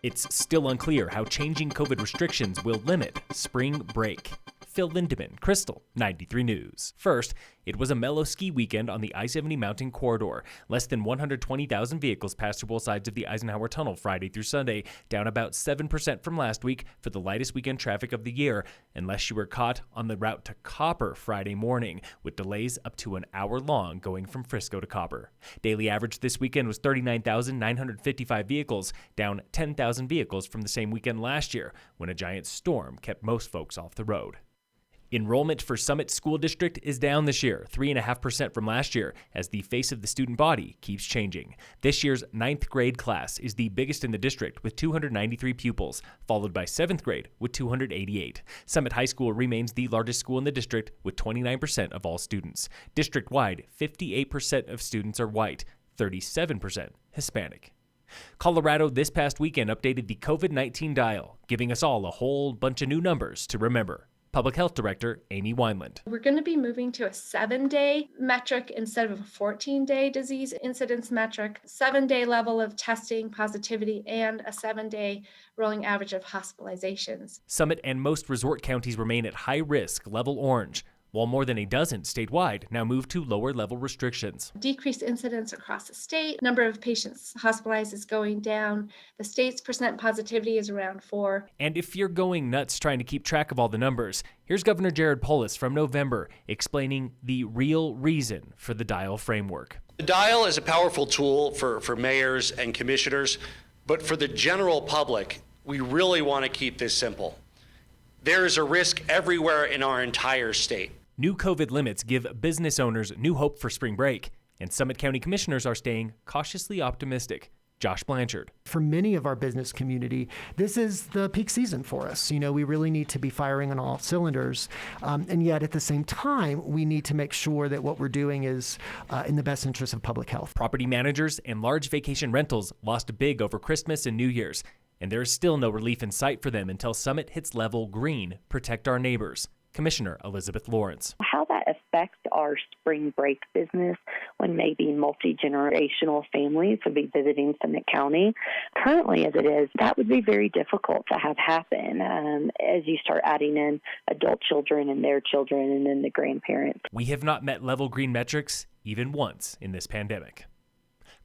It's still unclear how changing COVID restrictions will limit spring break. Phil Lindemann, Krystal, 93 News. First, it was a mellow ski weekend on the I-70 mountain corridor. Less than 120,000 vehicles passed through both sides of the Eisenhower Tunnel Friday through Sunday, down about 7% from last week for the lightest weekend traffic of the year, unless you were caught on the route to Copper Friday morning, with delays up to an hour long going from Frisco to Copper. Daily average this weekend was 39,955 vehicles, down 10,000 vehicles from the same weekend last year, when a giant storm kept most folks off the road. Enrollment for Summit School District is down this year, 3.5% from last year, as the face of the student body keeps changing. This year's 9th grade class is the biggest in the district with 293 pupils, followed by 7th grade with 288. Summit High School remains the largest school in the district with 29% of all students. District-wide, 58% of students are white, 37% Hispanic. Colorado this past weekend updated the COVID-19 dial, giving us all a whole bunch of new numbers to remember. Public Health Director Amy Wineland. We're going to be moving to a 7-day metric instead of a 14-day disease incidence metric, 7-day level of testing positivity, and a 7-day rolling average of hospitalizations. Summit and most resort counties remain at high risk, level orange, while more than a dozen statewide now move to lower level restrictions. Decreased incidence across the state, number of patients hospitalized is going down. The state's percent positivity is around 4. And if you're going nuts trying to keep track of all the numbers, here's Governor Jared Polis from November explaining the real reason for the dial framework. The dial is a powerful tool for mayors and commissioners, but for the general public, we really want to keep this simple. There is a risk everywhere in our entire state. New COVID limits give business owners new hope for spring break, and Summit County commissioners are staying cautiously optimistic. Josh Blanchard. For many of our business community, this is the peak season for us. We really need to be firing on all cylinders. And yet at the same time, we need to make sure that what we're doing is in the best interest of public health. Property managers and large vacation rentals lost big over Christmas and New Year's, and there is still no relief in sight for them until Summit hits level green, protect our neighbors. Commissioner Elizabeth Lawrence. How that affects our spring break business when maybe multi-generational families would be visiting Summit County. Currently, as it is, that would be very difficult to have happen as you start adding in adult children and their children and then the grandparents. We have not met level green metrics even once in this pandemic.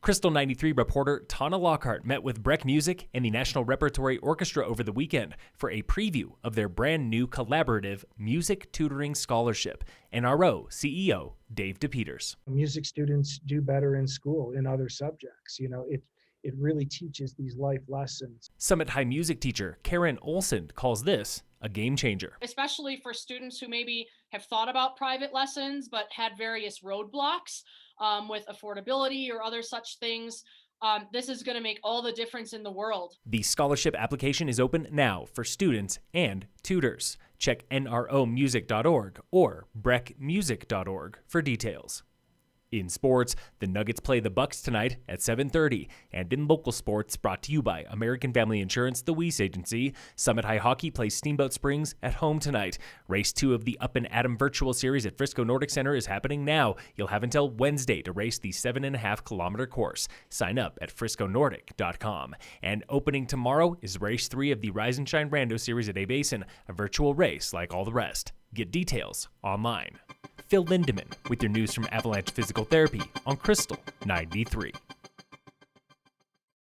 Krystal 93 reporter Tana Lockhart met with Breck Music and the National Repertory Orchestra over the weekend for a preview of their brand new collaborative music tutoring scholarship. NRO CEO Dave DePeters. Music students do better in school in other subjects. It really teaches these life lessons. Summit High music teacher Karen Olson calls this a game changer. Especially for students who maybe have thought about private lessons but had various roadblocks with affordability or other such things. This is going to make all the difference in the world. The scholarship application is open now for students and tutors. Check nromusic.org or breckmusic.org for details. In sports, the Nuggets play the Bucks tonight at 7:30. And in local sports, brought to you by American Family Insurance, the Weiss Agency, Summit High Hockey plays Steamboat Springs at home tonight. Race 2 of the Up and Atom Virtual Series at Frisco Nordic Center is happening now. You'll have until Wednesday to race the 7.5-kilometer course. Sign up at frisconordic.com. And opening tomorrow is Race 3 of the Rise and Shine Rando Series at A-Basin, a virtual race like all the rest. Get details online. Phil Lindemann with your news from Avalanche Physical Therapy on Krystal 93.